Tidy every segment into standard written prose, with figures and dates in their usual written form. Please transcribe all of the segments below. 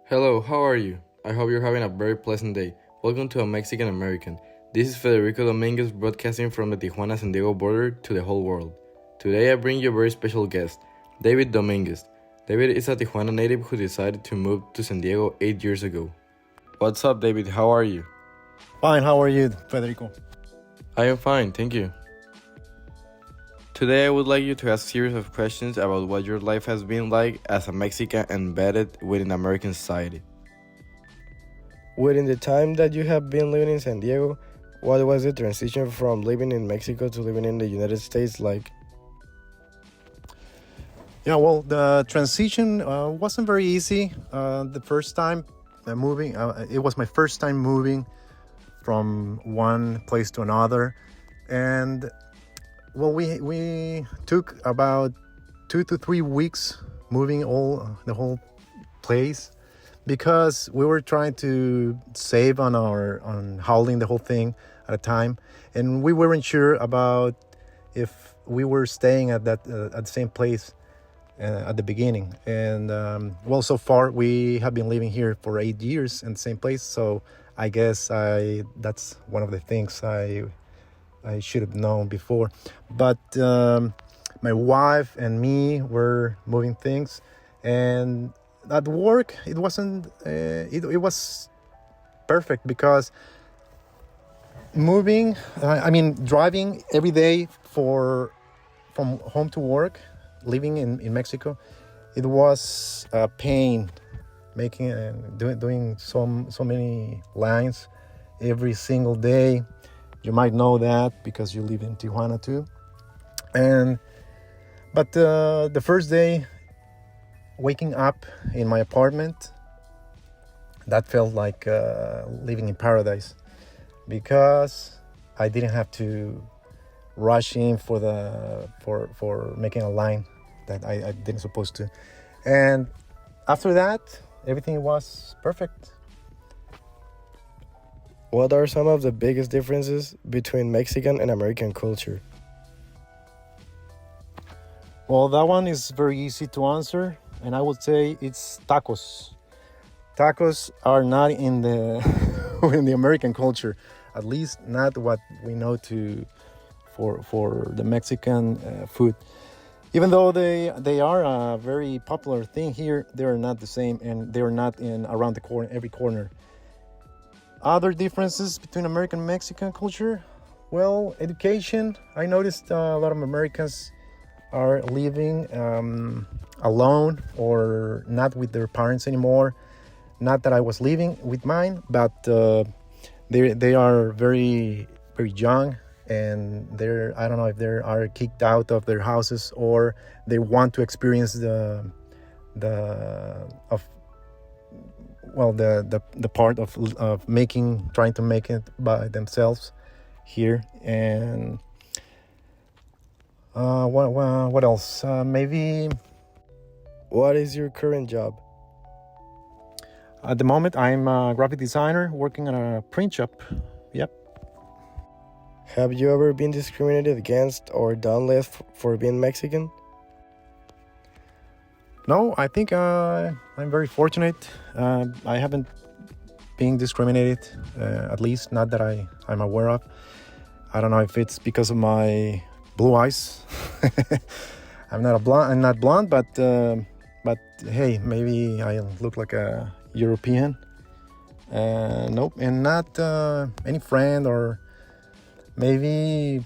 Hello, how are you? I hope you're having a very pleasant day. Welcome to A Mexican American. This is Federico Dominguez broadcasting from the Tijuana San Diego border to the whole world. Today I bring you a very special guest, David Dominguez. David is a Tijuana native who decided to move to San Diego 8 years ago. What's up, David? How are you? Fine, how are you, Federico? I am fine, thank you. Today I would like you to ask a series of questions about what your life has been like as a Mexican embedded within American society. Within the time that you have been living in San Diego, what was the transition from living in Mexico to living in the United States like? Yeah, well, the transition wasn't very easy. The first time moving, it was my first time moving from one place to another. And well, we took about 2 to 3 weeks moving the whole place because we were trying to save on hauling the whole thing at a time, and we weren't sure about if we were staying at the same place at the beginning. And well, so far we have been living here for 8 years in the same place, so I guess that's one of the things I should have known before. But my wife and me were moving things, and at work it wasn't it was perfect because driving every day from home to work, living in Mexico, it was a pain making doing so many lines every single day. You might know that because you live in Tijuana too. But the first day, waking up in my apartment, that felt like living in paradise because I didn't have to rush in for making a line that I didn't supposed to. And after that, everything was perfect. What are some of the biggest differences between Mexican and American culture? Well, that one is very easy to answer, and I would say it's tacos. Tacos are not in the in the American culture, at least not what we know for the Mexican food. Even though they are a very popular thing here, they are not the same, and they are not in around the corner, every corner. Other differences between American and Mexican culture? Well, education. I noticed a lot of Americans are living alone or not with their parents anymore. Not that I was living with mine, but they are very very young, and I don't know if they are kicked out of their houses or they want to experience the part of trying to make it by themselves here. And what else? Maybe. What is your current job? At the moment, I'm a graphic designer working on a print shop. Yep. Have you ever been discriminated against or done less for being Mexican? No, I think I'm very fortunate. I haven't been discriminated, at least not that I'm aware of. I don't know if it's because of my blue eyes. I'm not blonde, but hey, maybe I look like a European. Nope, and not any friend or maybe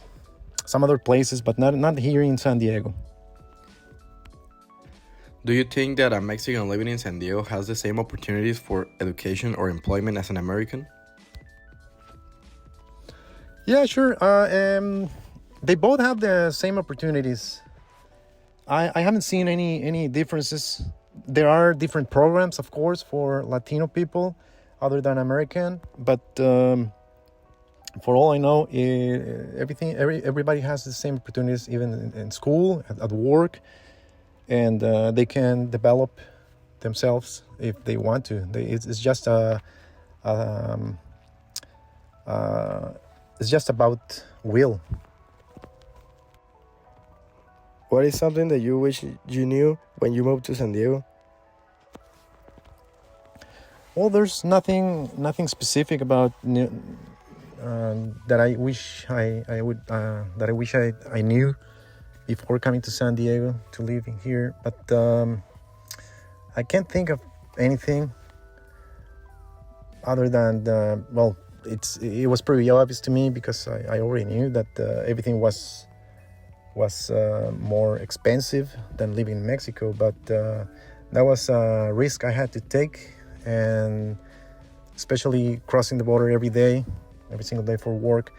some other places, but not here in San Diego. Do you think that a Mexican living in San Diego has the same opportunities for education or employment as an American? Yeah, sure. They both have the same opportunities. I haven't seen any differences. There are different programs, of course, for Latino people other than American, but for all I know, everybody has the same opportunities, even in school, at work, and they can develop themselves if they want to. It's just it's just about will. What is something that you wish you knew when you moved to San Diego? Well, there's nothing specific about that I wish I would that I wish I knew before coming to San Diego to live in here, but I can't think of anything other than well, it was pretty obvious to me because I already knew that everything was more expensive than living in Mexico, but that was a risk I had to take, and especially crossing the border every single day for work.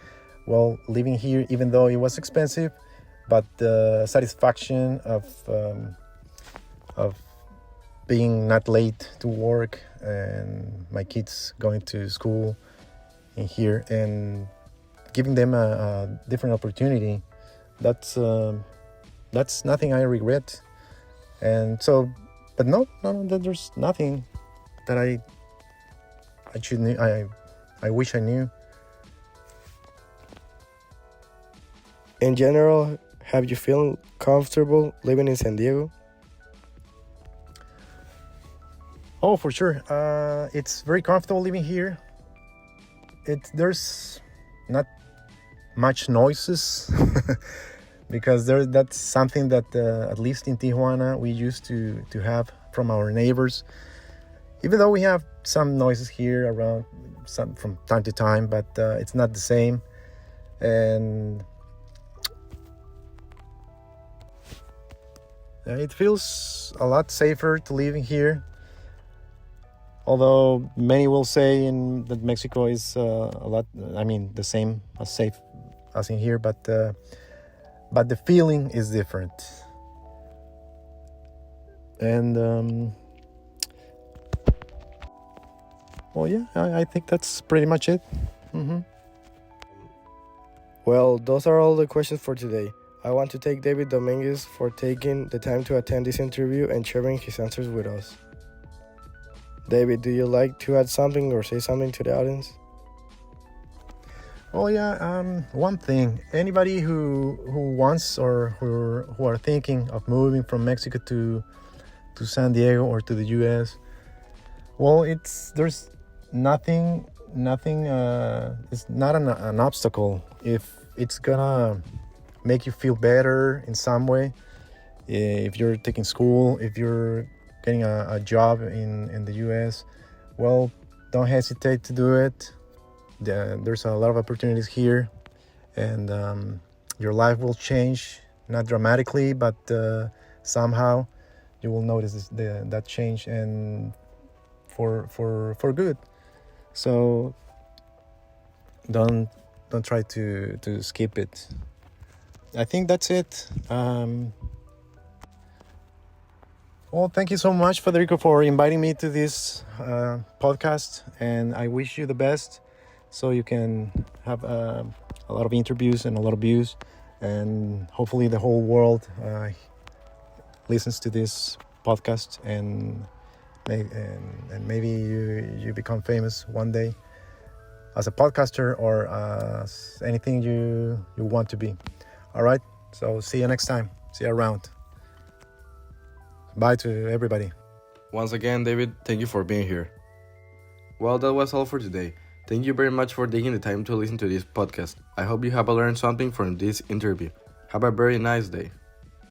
Well, living here, even though it was expensive, but the satisfaction of being not late to work and my kids going to school in here and giving them a different opportunity, that's nothing I regret. And so, but no, there's nothing that I wish I knew. In general, have you feel comfortable living in San Diego? Oh, for sure. It's very comfortable living here. There's not much noises because that's something that at least in Tijuana we used to have from our neighbors. Even though we have some noises here around some from time to time, but it's not the same. And it feels a lot safer to live in here. Although many will say that Mexico is the same as safe as in here, but the feeling is different. And well, yeah, I think that's pretty much it. Mm-hmm. Well, those are all the questions for today. I want to thank David Dominguez for taking the time to attend this interview and sharing his answers with us. David, do you like to add something or say something to the audience? Oh yeah, one thing. Anybody who wants or who are thinking of moving from Mexico to San Diego or to the US, well, there's nothing. It's not an obstacle if it's gonna make you feel better in some way. If you're taking school, if you're getting a job in the US, well, don't hesitate to do it. There's a lot of opportunities here, and your life will change, not dramatically, but somehow you will notice that change, and for good. So don't try to skip it. I think that's it. Well, thank you so much, Federico, for inviting me to this podcast, and I wish you the best so you can have a lot of interviews and a lot of views, and hopefully the whole world listens to this podcast, and maybe you become famous one day as a podcaster or as anything you want to be. All right, so see you next time. See you around. Bye to everybody. Once again, David, thank you for being here. Well, that was all for today. Thank you very much for taking the time to listen to this podcast. I hope you have learned something from this interview. Have a very nice day.